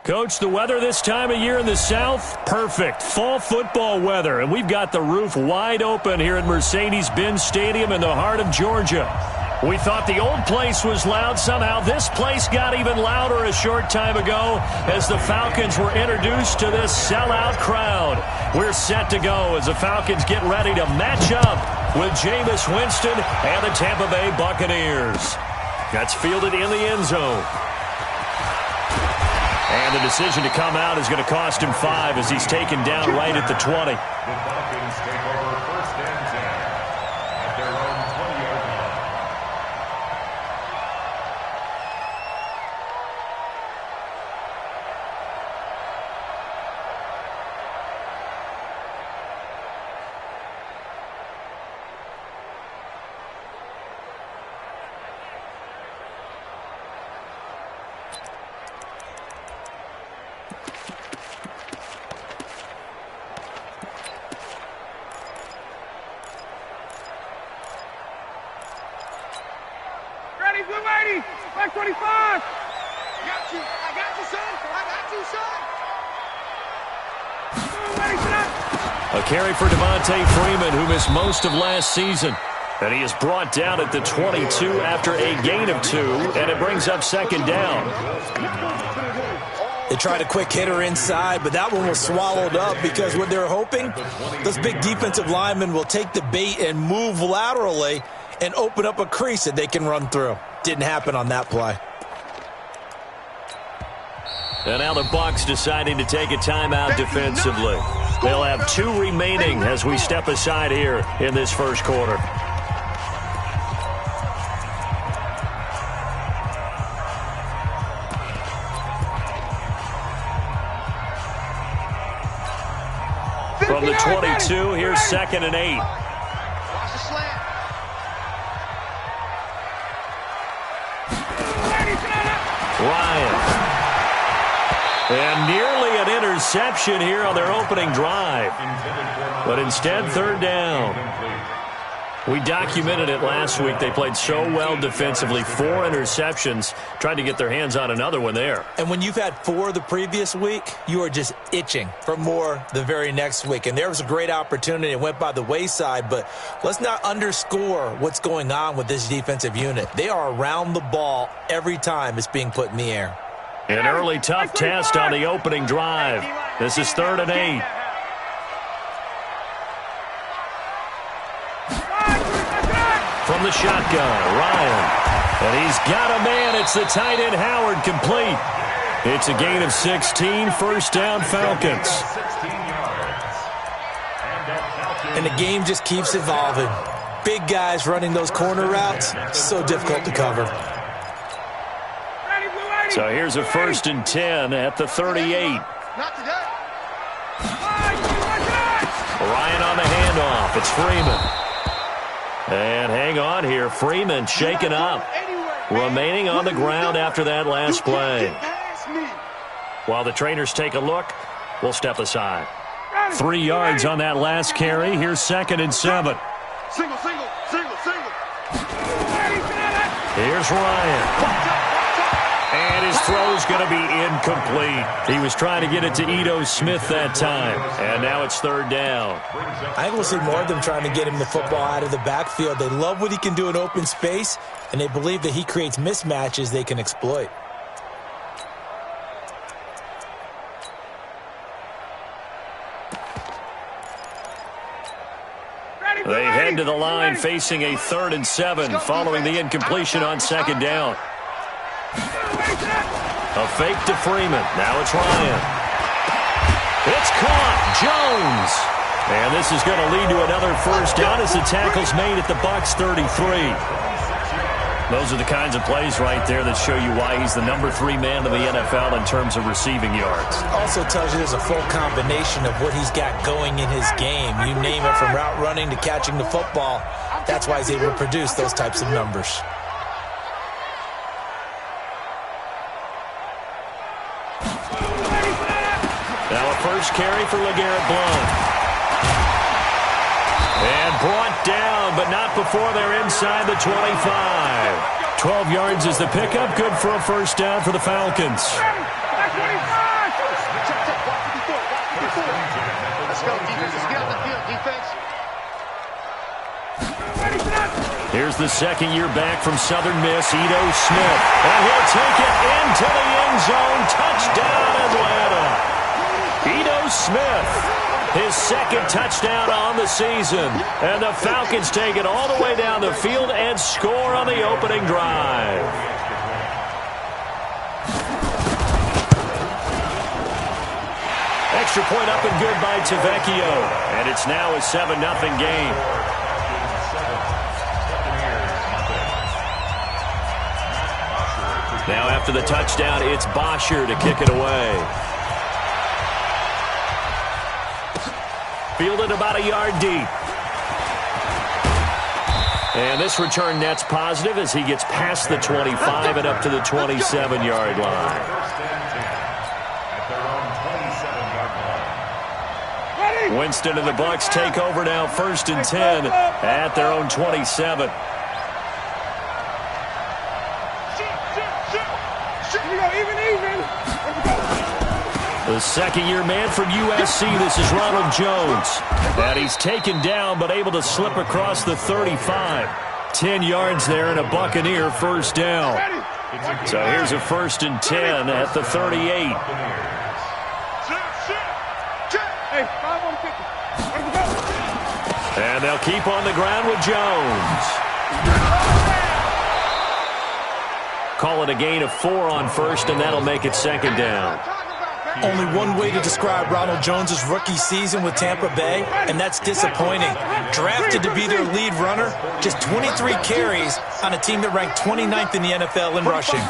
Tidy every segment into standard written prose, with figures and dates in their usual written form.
Coach, the weather this time of year in the South, perfect. Fall football weather, and we've got the roof wide open here at Mercedes-Benz Stadium in the heart of Georgia. We thought the old place was loud. Somehow this place got even louder a short time ago as the Falcons were introduced to this sellout crowd. We're set to go as the Falcons get ready to match up with Jameis Winston and the Tampa Bay Buccaneers. That's fielded in the end zone. And the decision to come out is going to cost him 5 as he's taken down right at the 20. The Falcons take over 1st and 10 at their own 20-yard line. Back 25. I got you, son. A carry for Devontae Freeman, who missed most of last season. And he is brought down at the 22 after a gain of 2, and it brings up 2nd down. They tried a quick hitter inside, but that one was swallowed up because what they're hoping, those big defensive linemen will take the bait and move laterally and open up a crease that they can run through. Didn't happen on that play. And now the Bucs deciding to take a timeout defensively. They'll have 2 remaining as we step aside here in this first quarter. From the 22, here's 2nd and 8. Ryan. And nearly an interception here on their opening drive. But instead, 3rd down. We documented it last week. They played so well defensively. 4 interceptions. Tried to get their hands on another one there. And when you've had 4 the previous week, you are just itching for more the very next week. And there was a great opportunity. It went by the wayside. But let's not underscore what's going on with this defensive unit. They are around the ball every time it's being put in the air. An early tough test on the opening drive. This is 3rd and 8. From the shotgun, Ryan. And he's got a man. It's the tight end, Howard, complete. It's a gain of 16, 1st down, Falcons. And the game just keeps evolving. Big guys running those corner routes, so difficult to cover. So here's a 1st and 10 at the 38. Ryan on the handoff. It's Freeman. And hang on here. Freeman shaken up. Remaining on the ground after that last play. While the trainers take a look, we'll step aside. 3 yards on that last carry. Here's 2nd and 7. Single. Here's Ryan. And his throw's going to be incomplete. He was trying to get it to Ito Smith that time. And now it's 3rd down. I think we'll see more of them trying to get him the football out of the backfield. They love what he can do in open space, and they believe that he creates mismatches they can exploit. They head to the line facing a 3rd and 7 following the incompletion on 2nd down. A fake to Freeman. Now it's Ryan. It's caught. Jones. And this is going to lead to another 1st down as the tackle's made at the Bucs 33. Those are the kinds of plays right there that show you why he's the number 3 man in the NFL in terms of receiving yards. Also tells you there's a full combination of what he's got going in his game. You name it, from route running to catching the football. That's why he's able to produce those types of numbers. Now a 1st carry for LeGarrette Blount. And brought down, but not before they're inside the 25. 12 yards is the pickup. Good for a 1st down for the Falcons. Let's go, defense. Let's get on the field, defense. Here's the second-year back from Southern Miss, Ito Smith. And he'll take it into the end zone. Touchdown, Atlanta. Ito Smith, his second touchdown on the season. And the Falcons take it all the way down the field and score on the opening drive. Extra point up and good by Tavecchio. And it's now a 7-0 game. Now after the touchdown, it's Bosher to kick it away. Fielded about a yard deep. And this return net's positive as he gets past the 25 and up to the 27-yard line. Winston and the Bucks take over now, 1st and 10 at their own 27. The second-year man from USC, this is Ronald Jones. And he's taken down but able to slip across the 35. 10 yards there and a Buccaneer first down. So here's a 1st and 10 at the 38. And they'll keep on the ground with Jones. Call it a gain of 4 on 1st, and that'll make it 2nd down. Only one way to describe Ronald Jones' rookie season with Tampa Bay, and that's disappointing. Drafted to be their lead runner, just 23 carries on a team that ranked 29th in the NFL in rushing.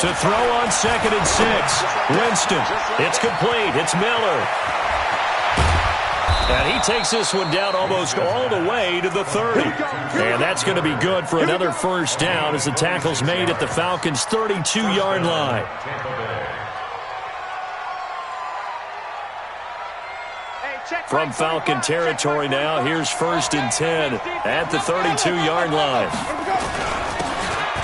To throw on 2nd and 6. Winston. It's complete. It's Miller. And he takes this one down almost all the way to the 30. And that's going to be good for another first down as the tackle's made at the Falcons' 32-yard line. From Falcon territory now, here's 1st and 10 at the 32-yard line.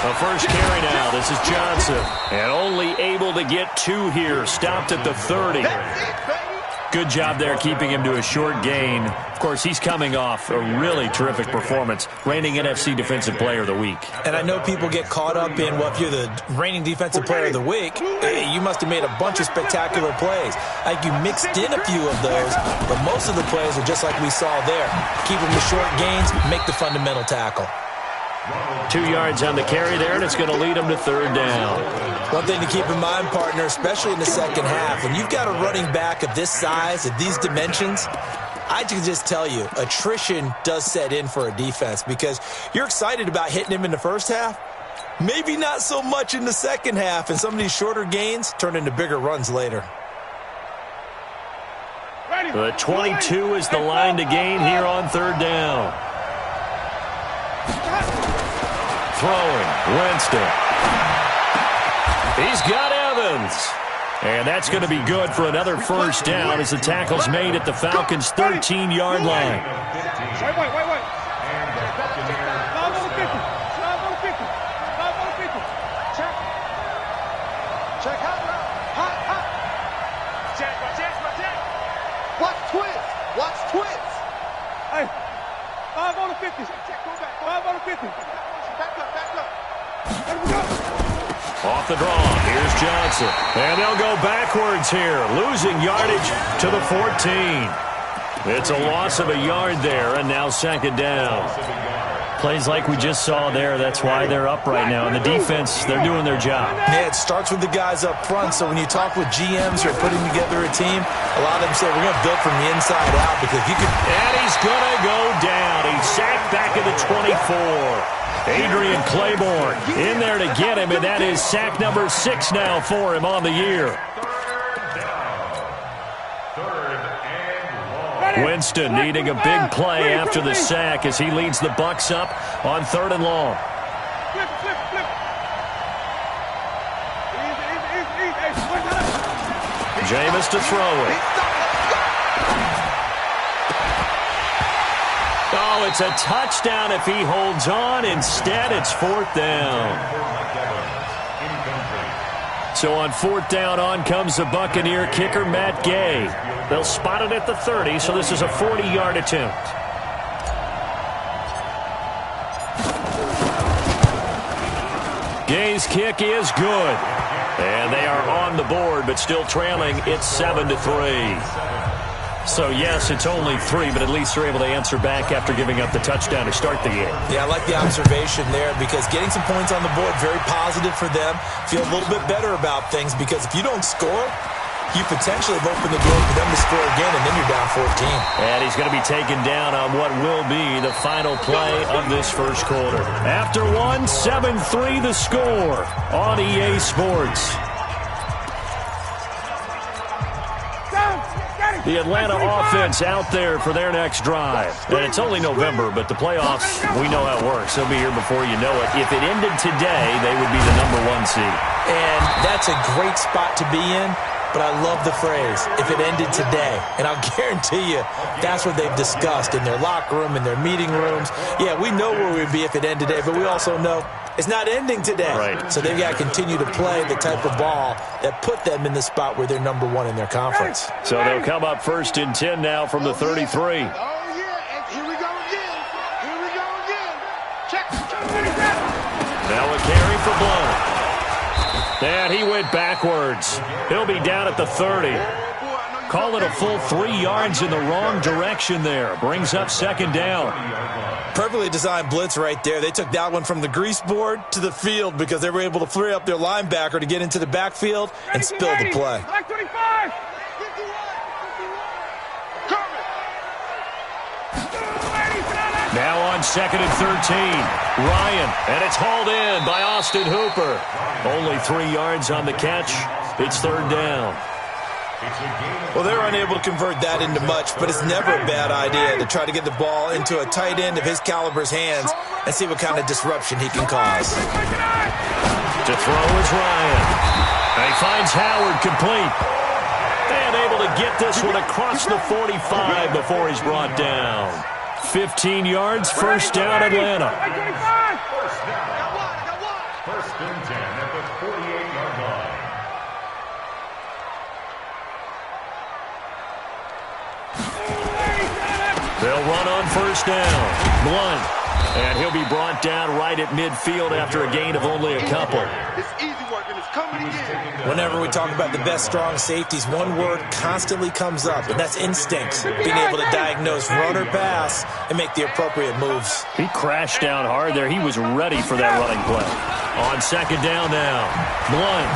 A first carry now. This is Johnson. And only able to get 2 here. Stopped at the 30. Good job there keeping him to a short gain. Of course, he's coming off a really terrific performance, reigning NFC Defensive Player of the Week. And I know people get caught up in, well, if you're the reigning Defensive Player of the Week, you must have made a bunch of spectacular plays. Like you mixed in a few of those, but most of the plays are just like we saw there. Keep them to short gains, make the fundamental tackle. 2 yards on the carry there, and it's going to lead them to 3rd down. One thing to keep in mind, partner, especially in the second half, when you've got a running back of this size, of these dimensions, I can just tell you, attrition does set in for a defense because you're excited about hitting him in the first half. Maybe not so much in the second half, and some of these shorter gains turn into bigger runs later. The 22 is the line to gain here on 3rd down. Throwing, Winston. He's got Evans. And that's going to be good for another first down as the tackle's made at the Falcons' 13-yard line. Wait. Check hot. Check. Watch twins. Hey, 5 on the 50. Check, go back. 5 on the 50. Back up. Let me go. Off the draw, here's Johnson. And they'll go backwards here, losing yardage to the 14. It's a loss of a yard there, and now 2nd down. Plays like we just saw there, that's why they're up right now. And the defense, they're doing their job. Yeah, it starts with the guys up front, so when you talk with GMs who are putting together a team, a lot of them say, we're going to build from the inside out because if you could... And he's going to go down. He's sacked back at the 24. Adrian Claiborne in there to get him, and that is sack number 6 now for him on the year. Winston needing a big play after the sack as he leads the Bucs up on 3rd and long. Jameis to throw it. Oh, it's a touchdown if he holds on. Instead, it's 4th down. So on 4th down, on comes the Buccaneer kicker, Matt Gay. They'll spot it at the 30, so this is a 40-yard attempt. Gay's kick is good. And they are on the board, but still trailing. It's 7-3. So, yes, it's only 3, but at least they're able to answer back after giving up the touchdown to start the game. Yeah, I like the observation there because getting some points on the board, very positive for them. Feel a little bit better about things because if you don't score, you potentially have opened the door for them to score again, and then you're down 14. And he's going to be taken down on what will be the final play of this first quarter. After 7-3 the score on EA Sports. The Atlanta offense out there for their next drive. And it's only November, but the playoffs, we know how it works. They'll be here before you know it. If it ended today, they would be the #1 seed. And that's a great spot to be in. But I love the phrase, if it ended today. And I'll guarantee you that's what they've discussed in their locker room, in their meeting rooms. Yeah, we know where we'd be if it ended today, but we also know it's not ending today. Right. So they've got to continue to play the type of ball that put them in the spot where they're #1 in their conference. So they'll come up 1st and 10 now from the 33. Oh, yeah, and here we go again. Here we go again. Check. Now a carry for Blount. And he went backwards. He'll be down at the 30. Call it a full 3 yards in the wrong direction there. Brings up 2nd down. Perfectly designed blitz right there. They took that one from the grease board to the field because they were able to free up their linebacker to get into the backfield and spill the play. Now on 2nd and 13. Ryan, and it's hauled in by Austin Hooper. Only 3 yards on the catch. It's 3rd down. Well, they're unable to convert that into much, but it's never a bad idea to try to get the ball into a tight end of his caliber's hands and see what kind of disruption he can cause. To throw is Ryan. And he finds Howard complete. And able to get this one across the 45 before he's brought down. 15 yards, 1st down, Atlanta. First and 10 at the 48-yard line. They'll run on 1st down. Blount. And he'll be brought down right at midfield after a gain of only a couple. It's easy work, and it's coming again. Whenever we talk about the best strong safeties, one word constantly comes up, and that's instinct. Being able to diagnose run or pass and make the appropriate moves. He crashed down hard there. He was ready for that running play. On 2nd down now. Blount.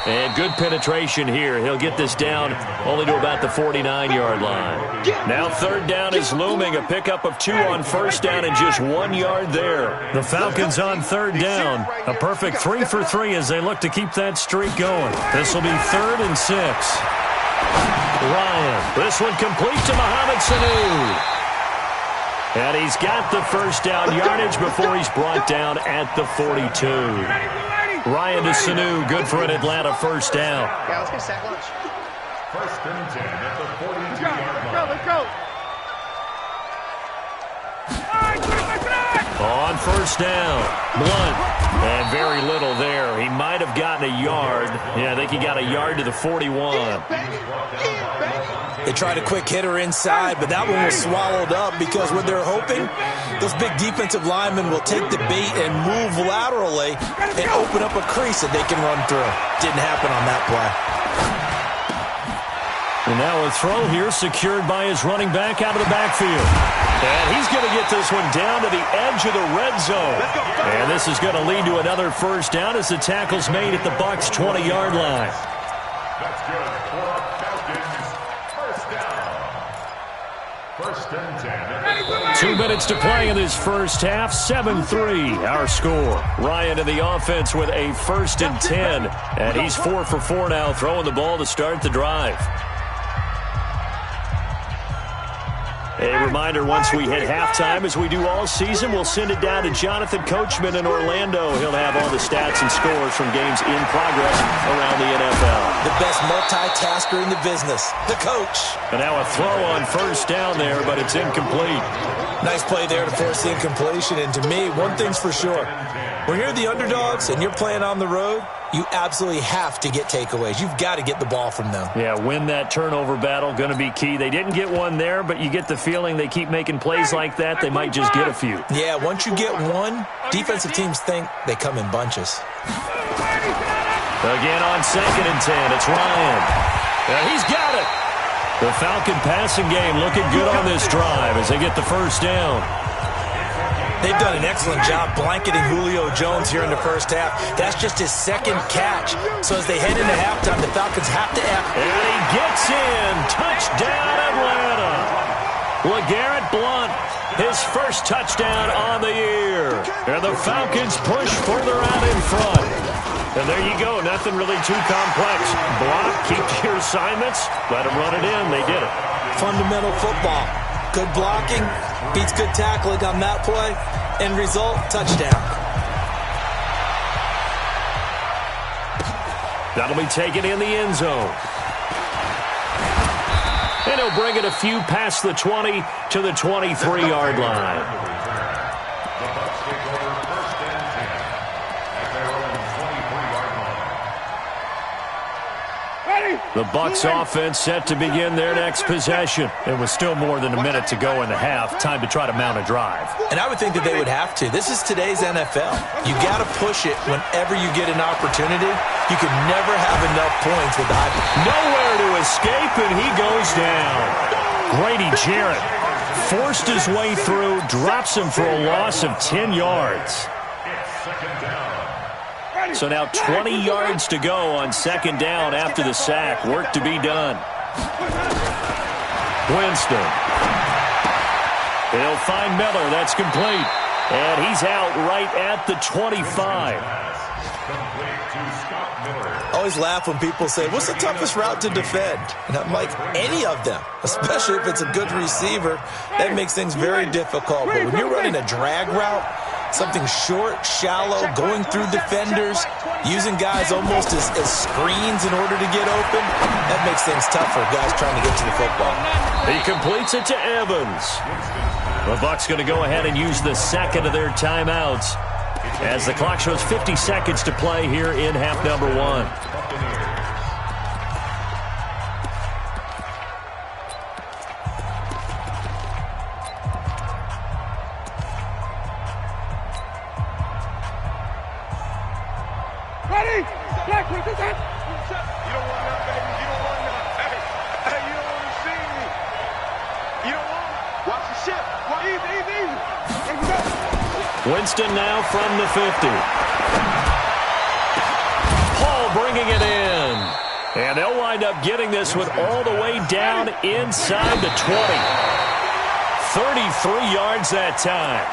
And good penetration here. He'll get this down only to about the 49-yard line. Now 3rd down is looming. A pickup of 2 on 1st down and just 1 yard there. The Falcons on 3rd down. A perfect 3 for 3 as they look to keep that streak going. This will be 3rd and 6. Ryan. This one complete to Mohamed Sanu. And he's got the 1st down yardage before he's brought down at the 42. Ryan to Sanu, good for an Atlanta 1st down. Yeah, let's get sack lunch. First and 10 at the 42-yard line. Let's go. On 1st down, Blount. And very little there. He might have gotten a yard. Yeah, I think he got a yard to the 41. They tried a quick hitter inside, but that one was swallowed up because what they're hoping, those big defensive linemen will take the bait and move laterally and open up a crease that they can run through. Didn't happen on that play. And now a throw here secured by his running back out of the backfield. And he's going to get this one down to the edge of the red zone. And this is going to lead to another 1st down as the tackle's made at the Bucs' 20-yard line. That's good for Falcons. First down. First and 10. 2 minutes to play in this first half. 7-3 our score. Ryan in the offense with a 1st and 10. And he's 4 for 4 now, throwing the ball to start the drive. A reminder, once we hit halftime, as we do all season, we'll send it down to Jonathan Coachman in Orlando. He'll have all the stats and scores from games in progress around the NFL. The best multitasker in the business, the coach. And now a throw on first down there, but it's incomplete. Nice play there to force the incompletion. And to me, one thing's for sure. When you're the underdogs and you're playing on the road, you absolutely have to get takeaways. You've got to get the ball from them. Yeah, win that turnover battle, going to be key. They didn't get one there, but you get the feeling they keep making plays like that, they might just get a few. Yeah, once you get one, defensive teams think they come in bunches. Again on 2nd and 10, it's Ryan. He's got it. The Falcon passing game looking good on this drive as they get the first down. They've done an excellent job blanketing Julio Jones here in the first half. That's just his second catch. So as they head into halftime, the Falcons have to act. And he gets in. Touchdown, Atlanta. LeGarrette Blount, his first touchdown on the year. And the Falcons push further out in front. And there you go. Nothing really too complex. Block, keep your assignments, let them run it in. They did it. Fundamental football. Good blocking, beats good tackling on that play. End result, touchdown. That'll be taken in the end zone. And he'll bring it a few past the 20 to the 23-yard line. The Bucs offense set to begin their next possession. It was still more than a minute to go in the half. Time to try to mount a drive. And I would think that they would have to. This is today's NFL. You got to push it whenever you get an opportunity. You can never have enough points with the nowhere to escape, and he goes down. Grady Jarrett forced his way through, drops him for a loss of 10 yards. So now 20 yards to go on 2nd down after the sack. Work to be done. Winston. He'll find Miller. That's complete. And he's out right at the 25. I always laugh when people say, what's the toughest route to defend? And I'm like, any of them, especially if it's a good receiver. That makes things very difficult. But when you're running a drag route, something short, shallow, going through defenders, using guys almost as screens in order to get open, that makes things tough for guys trying to get to the football. He completes it to Evans. The Bucs going to go ahead and use the second of their timeouts as the clock shows 50 seconds to play here in half number 1. Winston now from the 50. Paul bringing it in. And they'll wind up getting this one all the way down inside the 20. 33 yards that time.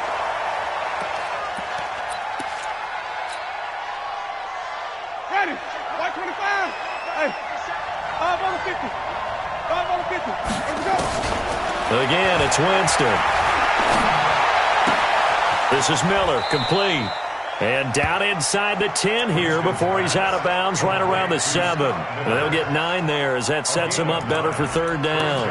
Ready. 125. Hey. 5 on the 50. 5 on the 50. Let's go. Again, it's Winston. This is Miller, complete. And down inside the 10 here before he's out of bounds right around the 7. They'll get 9 there as that sets him up better for 3rd down.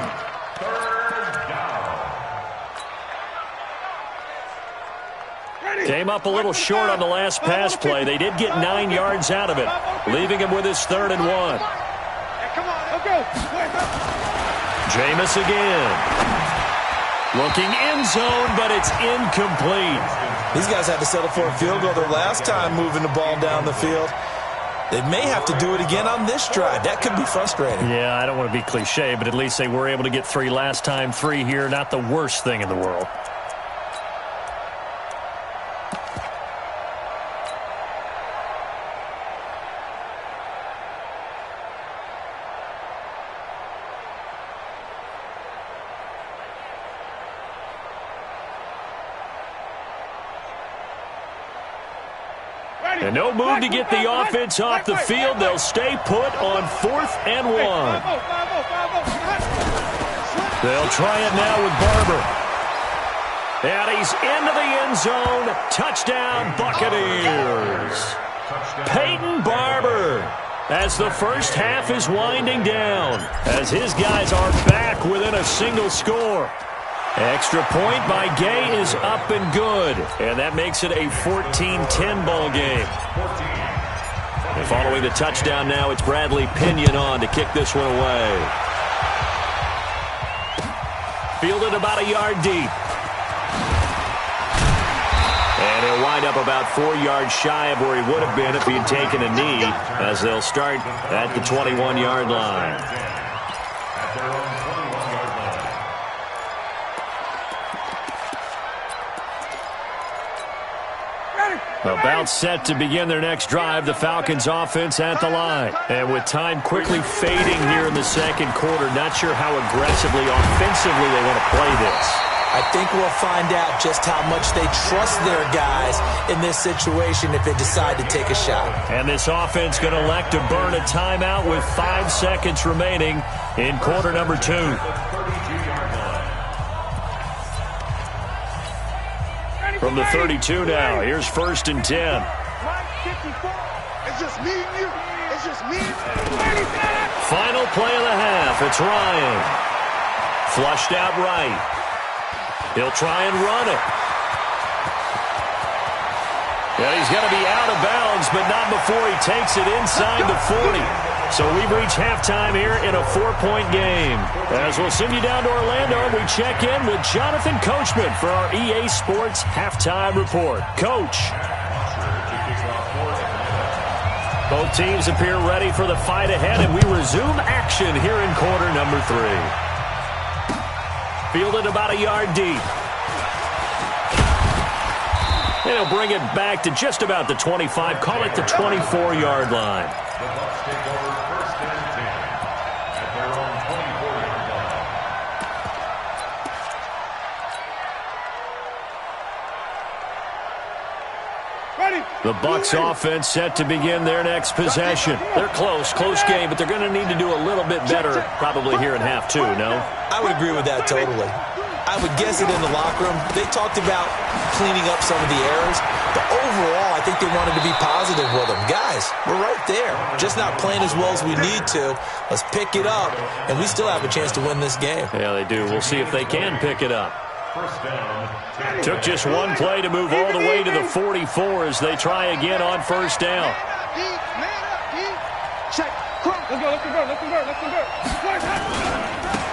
Came up a little short on the last pass play. They did get 9 yards out of it, leaving him with his 3rd and 1. Come on, let's go. Jameis again. Looking end zone, but it's incomplete. These guys had to settle for a field goal their last time moving the ball down the field. They may have to do it again on this drive. That could be frustrating. Yeah, I don't want to be cliche, but at least they were able to get 3 last time. 3 here, not the worst thing in the world. And no move to get the offense off the field. They'll stay put on 4th and 1. They'll try it now with Barber. And he's into the end zone. Touchdown, Buccaneers. Peyton Barber, as the first half is winding down, as his guys are back within a single score. Extra point by Gay is up and good, and that makes it a 14-10 ball game. And following the touchdown now, it's Bradley Pinion on to kick this one away. Fielded about a yard deep. And he'll wind up about 4 yards shy of where he would have been if he had taken a knee, as they'll start at the 21-yard line. About set to begin their next drive, the Falcons offense at the line. And with time quickly fading here in the second quarter, not sure how aggressively, offensively they want to play this. I think we'll find out just how much they trust their guys in this situation if they decide to take a shot. And this offense going to elect to burn a timeout with 5 seconds remaining in quarter number 2. From the 32 now, here's 1st and 10. It's just me and you. It's just me and you. Final play of the half. It's Ryan. Flushed out right. He'll try and run it. And he's going to be out of bounds, but not before he takes it inside the 40. So we've reached halftime here in a 4-point game. As we'll send you down to Orlando, we check in with Jonathan Coachman for our EA Sports Halftime Report. Coach. Both teams appear ready for the fight ahead, and we resume action here in quarter number 3. Fielded about a yard deep. And he'll bring it back to just about the 25. Call it the 24-yard line. The Bucs take over 1st and 10 at their own 24-yard line. Ready. The Bucs offense set to begin their next possession. They're close game, but they're going to need to do a little bit better probably here in half 2, no? I would agree with that totally. I would guess it in the locker room. They talked about cleaning up some of the errors, but overall, I think they wanted to be positive with them. Guys, we're right there. Just not playing as well as we need to. Let's pick it up, and we still have a chance to win this game. Yeah, they do. We'll see if they can pick it up. First down. Took just one play to move all the way to the 44 as they try again on 1st down. Check. Let's go.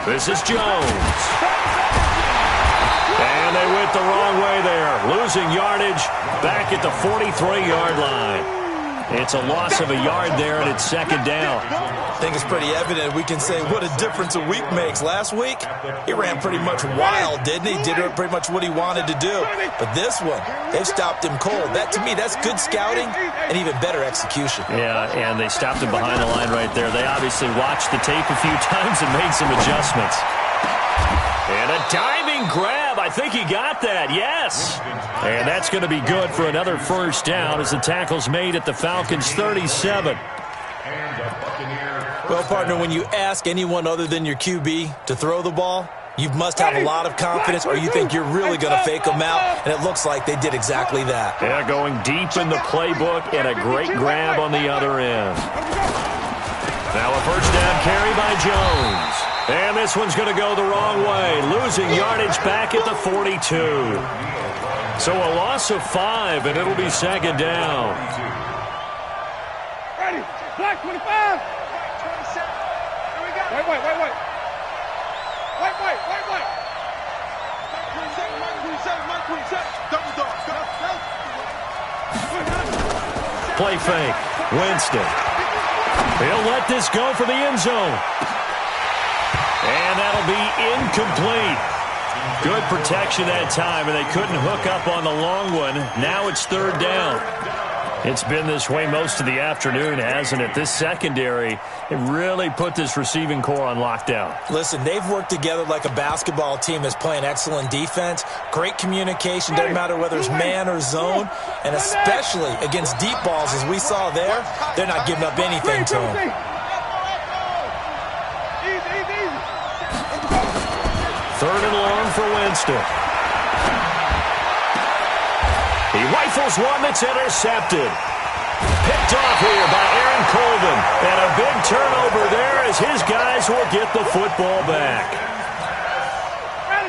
This is Jones. And they went the wrong way there. Losing yardage back at the 43-yard line. It's a loss of a yard there, and it's 2nd down. I think it's pretty evident we can say what a difference a week makes. Last week, he ran pretty much wild, didn't he? Did pretty much what he wanted to do. But this one, they've stopped him cold. That, to me, that's good scouting and even better execution. Yeah, and they stopped him behind the line right there. They obviously watched the tape a few times and made some adjustments. And a diving grab. I think he got that. Yes. And that's going to be good for another 1st down as the tackle's made at the Falcons' 37. Well, partner, when you ask anyone other than your QB to throw the ball, you must have a lot of confidence, or you think you're really going to fake them out, and it looks like they did exactly that. Yeah, going deep in the playbook and a great grab on the other end. Now a 1st down carry by Jones. And this one's going to go the wrong way, losing yardage back at the 42. So a loss of 5, and it'll be 2nd down. Ready. Black 25. 27. Here we go. Wait. Wait. 27. Double dog. Go. Play fake. Winston. He'll let this go for the end zone. And that'll be incomplete. Good protection that time, and they couldn't hook up on the long one. Now it's 3rd down. It's been this way most of the afternoon, hasn't it? This secondary, it really put this receiving core on lockdown. Listen, they've worked together like a basketball team that's playing excellent defense. Great communication, doesn't matter whether it's man or zone. And especially against deep balls, as we saw there, they're not giving up anything to them. Third and long for Winston. He rifles one that's intercepted. Picked off here by Aaron Colvin. And a big turnover there as his guys will get the football back.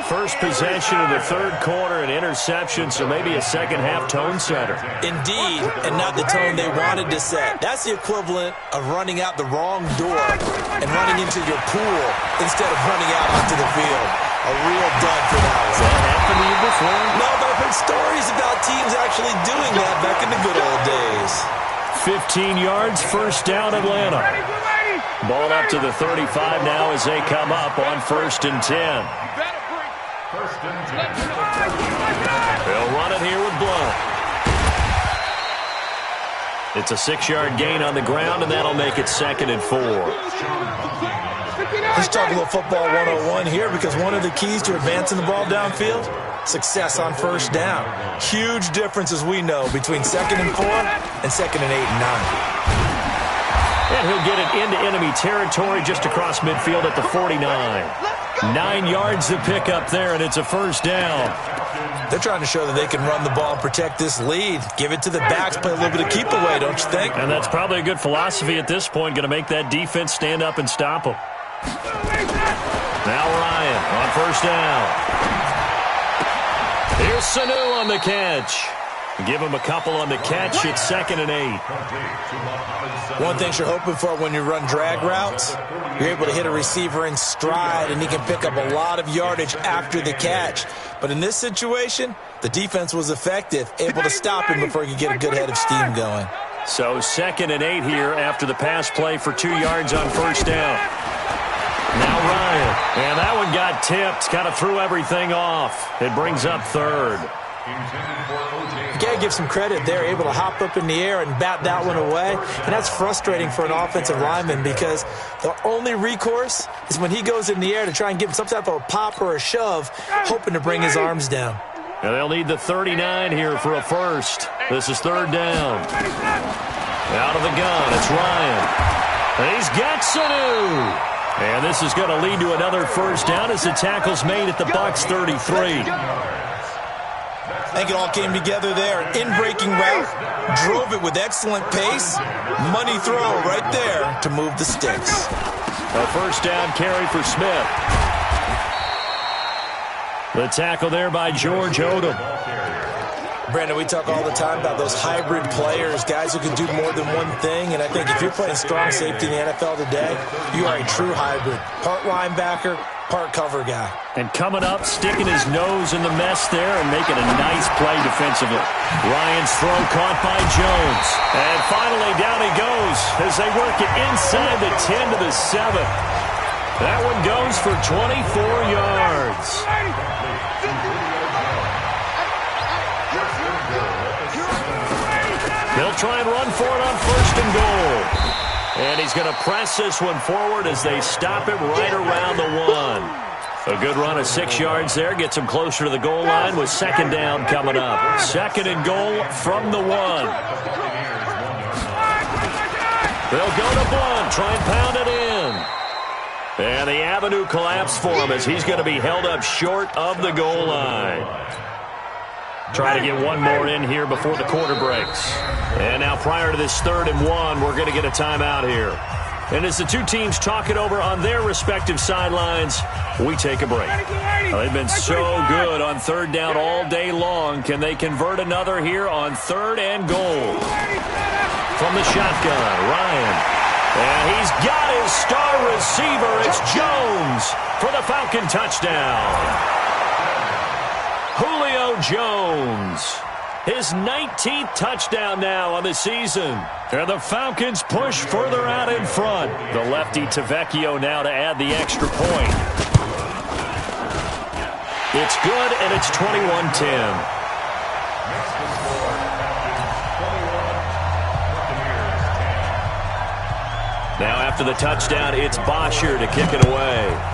First possession of the third quarter, an interception, so maybe a second-half tone setter. Indeed, and not the tone they wanted to set. That's the equivalent of running out the wrong door and running into your pool instead of running out onto the field. A real dud for that one. Has that happened to you before? No, but I've heard stories about teams actually doing that back in the good old days. 15 yards, first down Atlanta. Ball up to the 35 now as they come up on 1st and 10. They'll run it here with Blunt. It's a 6-yard gain on the ground, and that'll make it 2nd and 4. Let's talk a little football 101 here, because one of the keys to advancing the ball downfield, success on first down. Huge difference, as we know, between 2nd and 4 and 2nd and 8 and 9. And he'll get it into enemy territory just across midfield at the 49. 9 yards to pick up there, and it's a first down. They're trying to show that they can run the ball and protect this lead. Give it to the backs, play a little bit of keep away, don't you think? And that's probably a good philosophy at this point, going to make that defense stand up and stop them. Now Ryan on first down. Here's Sanu on the catch. Give him a couple on the catch. It's 2nd and 8. One thing you're hoping for when you run drag routes, you're able to hit a receiver in stride, and he can pick up a lot of yardage after the catch. But in this situation, the defense was effective, able to stop him before he could get a good head of steam going. So 2nd and 8 here after the pass play for 2 yards on first down. Now Ryan. And that one got tipped, kind of threw everything off. It brings up 3rd. You got to give some credit there, able to hop up in the air and bat that one away. And that's frustrating for an offensive lineman, because the only recourse is when he goes in the air to try and give some type of a pop or a shove, hoping to bring his arms down. And they'll need the 39 here for a first. This is 3rd down. Out of the gun, it's Ryan. And he's got Sanu. And this is going to lead to another first down as the tackle's made at the Bucs 33. I think it all came together there. In-breaking route, drove it with excellent pace. Money throw right there to move the sticks. A first down carry for Smith. The tackle there by George Odom. Brandon, we talk all the time about those hybrid players, guys who can do more than one thing. And I think if you're playing strong safety in the NFL today, you are a true hybrid. Part linebacker, part cover guy. And coming up, sticking his nose in the mess there and making a nice play defensively. Ryan's throw caught by Jones. And finally down he goes as they work it inside the 10 to the 7. That one goes for 24 yards. They'll try and run for it on 1st and goal. And he's going to press this one forward as they stop it right around the 1. A good run of 6 yards there. Gets him closer to the goal line with 2nd down coming up. 2nd and goal from the 1. They'll go to Blunt. Try and pound it in. And the avenue collapsed for him as he's going to be held up short of the goal line. Trying to get one more in here before the quarter breaks. And now prior to this 3rd and 1, we're going to get a timeout here. And as the two teams talk it over on their respective sidelines, we take a break. Well, they've been so good on 3rd down all day long. Can they convert another here on 3rd and goal? From the shotgun, Ryan. And he's got his star receiver. It's Jones for the Falcon touchdown. Julio Jones, his 19th touchdown now on the season. And the Falcons push further out in front. The lefty Tavecchio now to add the extra point. It's good, and it's 21-10. Now after the touchdown, it's Bosher to kick it away.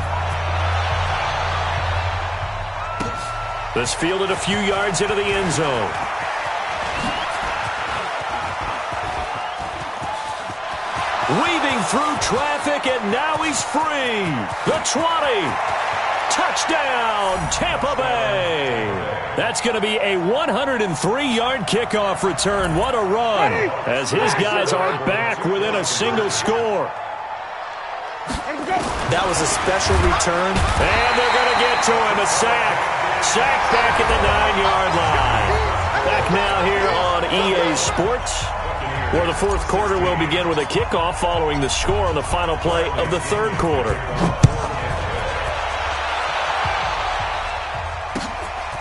This fielded a few yards into the end zone. Weaving through traffic, and now he's free. The 20. Touchdown, Tampa Bay. That's going to be a 103-yard kickoff return. What a run, as his guys are back within a single score. That was a special return. And they're going to get to him, a sack. Sack back at the 9-yard line. Back now here on EA Sports, where the fourth quarter will begin with a kickoff following the score on the final play of the third quarter.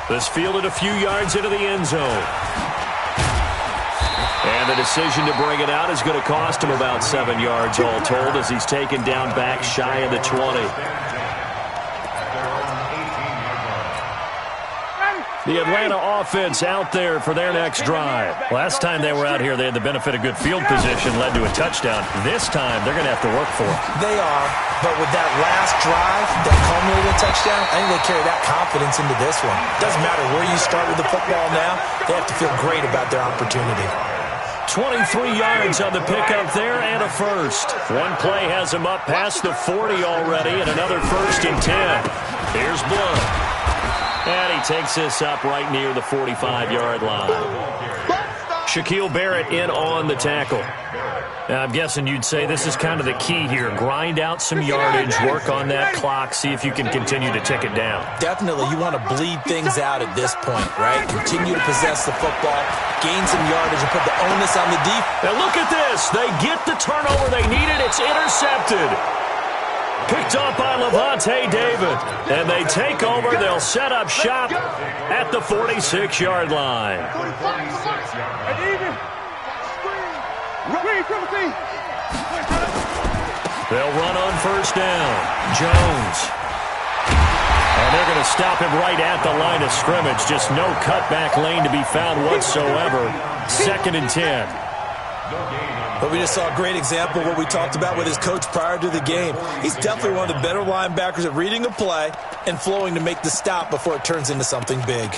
This fielded a few yards into the end zone. And the decision to bring it out is going to cost him about 7 yards all told, as he's taken down back shy of the 20. The Atlanta offense out there for their next drive. Last time they were out here, they had the benefit of good field position, led to a touchdown. This time, they're going to have to work for it. They are, but with that last drive that culminated a touchdown, I think they carry that confidence into this one. Doesn't matter where you start with the football now, they have to feel great about their opportunity. 23 yards on the pickup there and a first. One play has him up past the 40 already, and another 1st and 10. Here's Blunt. And he takes this up right near the 45-yard line. Shaquille Barrett in on the tackle. Now, I'm guessing you'd say this is kind of the key here. Grind out some yardage, work on that clock, see if you can continue to tick it down. Definitely, you want to bleed things out at this point, right? Continue to possess the football, gain some yardage, and put the onus on the defense. Now look at this. They get the turnover they needed. It's intercepted. Picked off by Levante David. And they take over. They'll set up shop at the 46-yard line. They'll run on first down. Jones. And they're going to stop him right at the line of scrimmage. Just no cutback lane to be found whatsoever. 2nd and 10. But we just saw a great example of what we talked about with his coach prior to the game. He's definitely one of the better linebackers at reading a play and flowing to make the stop before it turns into something big.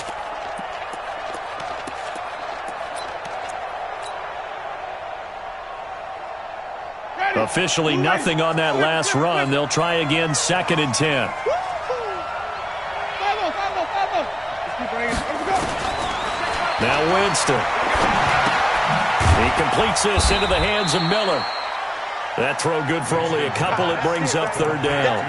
Officially nothing on that last run. They'll try again, 2nd and 10. Now Winston. He completes this into the hands of Miller. That throw good for only a couple. It brings up 3rd down.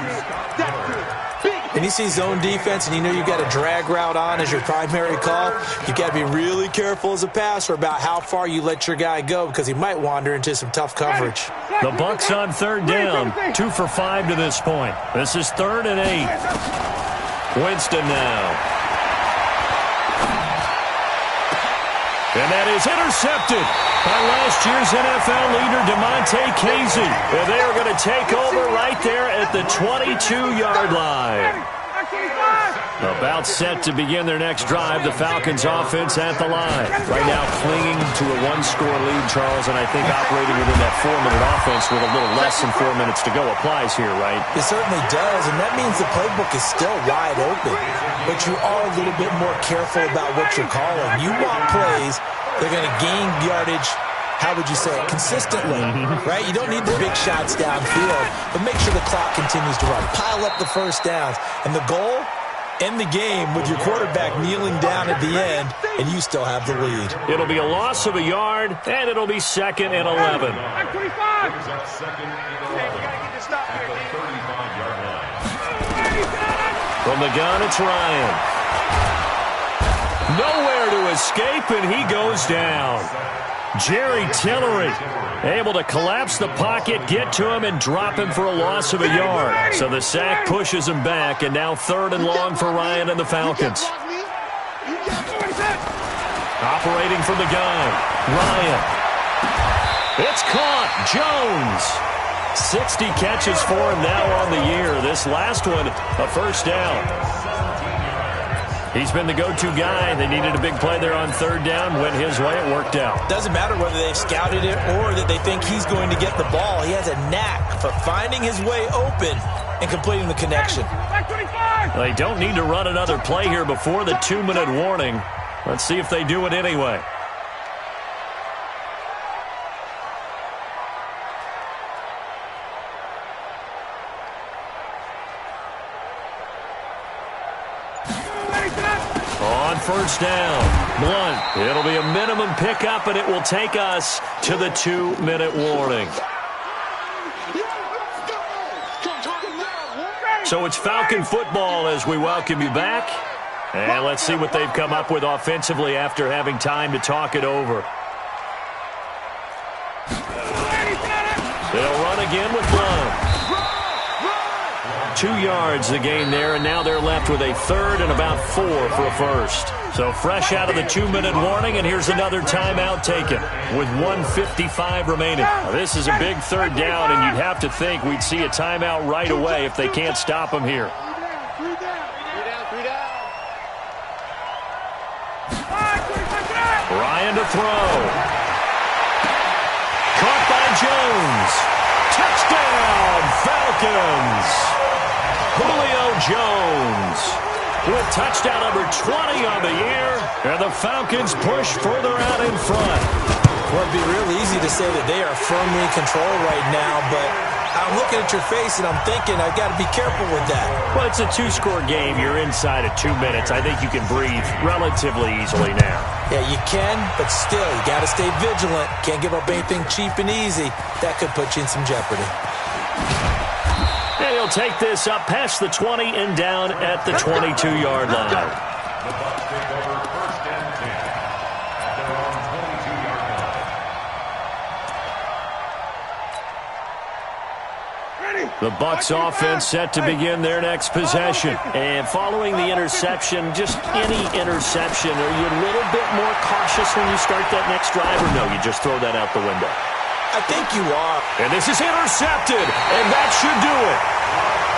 When you see zone defense and you know you've got a drag route on as your primary call, you've got to be really careful as a passer about how far you let your guy go because he might wander into some tough coverage. The Bucs on 3rd down. 2 for 5 to this point. This is 3rd and 8. Winston now. And that is intercepted by last year's NFL leader, DeMonte Casey. And they are going to take over right there at the 22-yard line. About set to begin their next drive, the Falcons offense at the line. Right now clinging to a 1-score lead, Charles, and I think operating within that 4-minute offense with a little less than 4 minutes to go applies here, right? It certainly does, and that means the playbook is still wide open. But you are a little bit more careful about what you're calling. You want plays that are going to gain yardage, how would you say it, consistently, right? You don't need the big shots downfield, but make sure the clock continues to run. Pile up the first downs. And the goal, end the game with your quarterback kneeling down at the end, and you still have the lead. It'll be a loss of a yard, and it'll be 2nd and 11. From the gun, it's Ryan. Nowhere to escape, and he goes down. Jerry Tillery able to collapse the pocket, get to him, and drop him for a loss of a yard. So the sack pushes him back, and now 3rd and long for Ryan and the Falcons. Operating from the gun, Ryan. It's caught. Jones. 60 catches for him now on the year. This last one, a first down. He's been the go-to guy. They needed a big play there on 3rd down. Went his way. It worked out. Doesn't matter whether they've scouted it or that they think he's going to get the ball. He has a knack for finding his way open and completing the connection. They don't need to run another play here before the 2-minute warning. Let's see if they do it anyway. On first down, Blunt. It'll be a minimum pickup, and it will take us to the 2-minute warning. So it's Falcon football as we welcome you back. And let's see what they've come up with offensively after having time to talk it over. They'll run again with Blunt. 2 yards the gain there, and now they're left with a third and about 4 for a first. So fresh out of the 2-minute warning, and here's another timeout taken with 1:55 remaining. Now, this is a big third down, and you'd have to think we'd see a timeout right away if they can't stop them here. Ryan to throw. Caught by Jones. Touchdown, Falcons. Julio Jones with touchdown number 20 on the year, and the Falcons push further out in front. Well, it'd be real easy to say that they are firmly in control right now, but I'm looking at your face and I'm thinking I've got to be careful with that. Well, it's a 2-score game. You're inside of 2 minutes. I think you can breathe relatively easily now. Yeah, you can, but still, you got to stay vigilant. Can't give up anything cheap and easy. That could put you in some jeopardy. And he'll take this up past the 20 and down at the 22-yard line. The Bucs take over first and 10 at their own 22-yard line. The Bucs offense set to begin their next possession. And following the interception, just any interception, are you a little bit more cautious when you start that next drive, or no, you just throw that out the window? I think you are. And this is intercepted, and that should do it.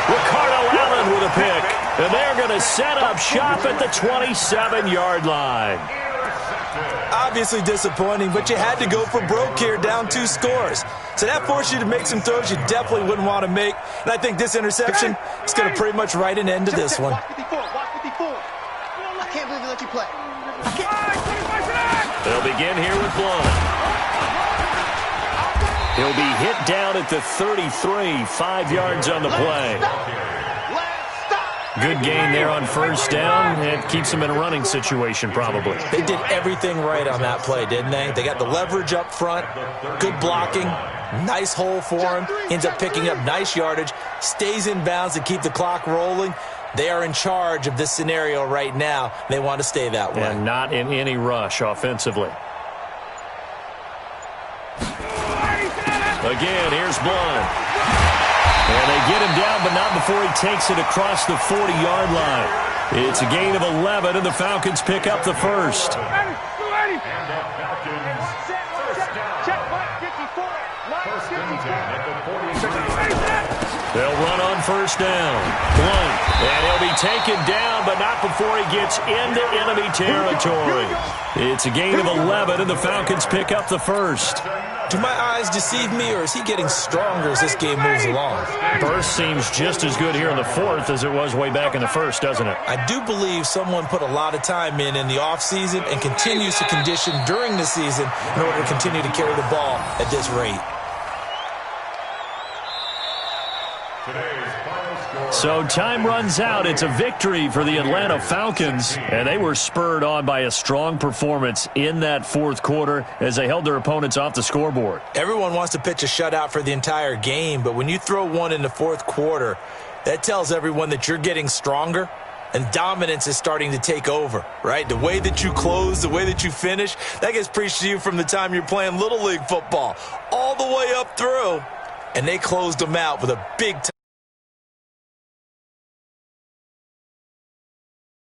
Ricardo Allen with a pick, and they're going to set up shop at the 27-yard line. Obviously disappointing, but you had to go for broke here, down 2 scores. So that forced you to make some throws you definitely wouldn't want to make. And I think this interception is going to pretty much write an end to this one. I can't believe they let you play. They'll begin here with Blunt. He'll be hit down at the 33, 5 yards on the play. Good gain there on first down. It keeps them in a running situation probably. They did everything right on that play, didn't they? They got the leverage up front, good blocking, nice hole for him, ends up picking up nice yardage, stays in bounds to keep the clock rolling. They are in charge of this scenario right now. They want to stay that way. And not in any rush offensively. Again, here's Blunt. And they get him down, but not before he takes it across the 40-yard line. It's a gain of 11, and the Falcons pick up the first. They'll run on first down. Blunt. And he'll be taken down, but not before he gets into enemy territory. It's a gain of 11, and the Falcons pick up the first. Do my eyes deceive me, or is he getting stronger as this game moves along? Burst seems just as good here in the fourth as it was way back in the first, doesn't it? I do believe someone put a lot of time in the offseason and continues to condition during the season in order to continue to carry the ball at this rate. So time runs out. It's a victory for the Atlanta Falcons, and they were spurred on by a strong performance in that fourth quarter as they held their opponents off the scoreboard. Everyone wants to pitch a shutout for the entire game, but when you throw one in the fourth quarter, that tells everyone that you're getting stronger and dominance is starting to take over, right? The way that you close, the way that you finish, that gets preached to you from the time you're playing Little League football all the way up through, and they closed them out with a big time.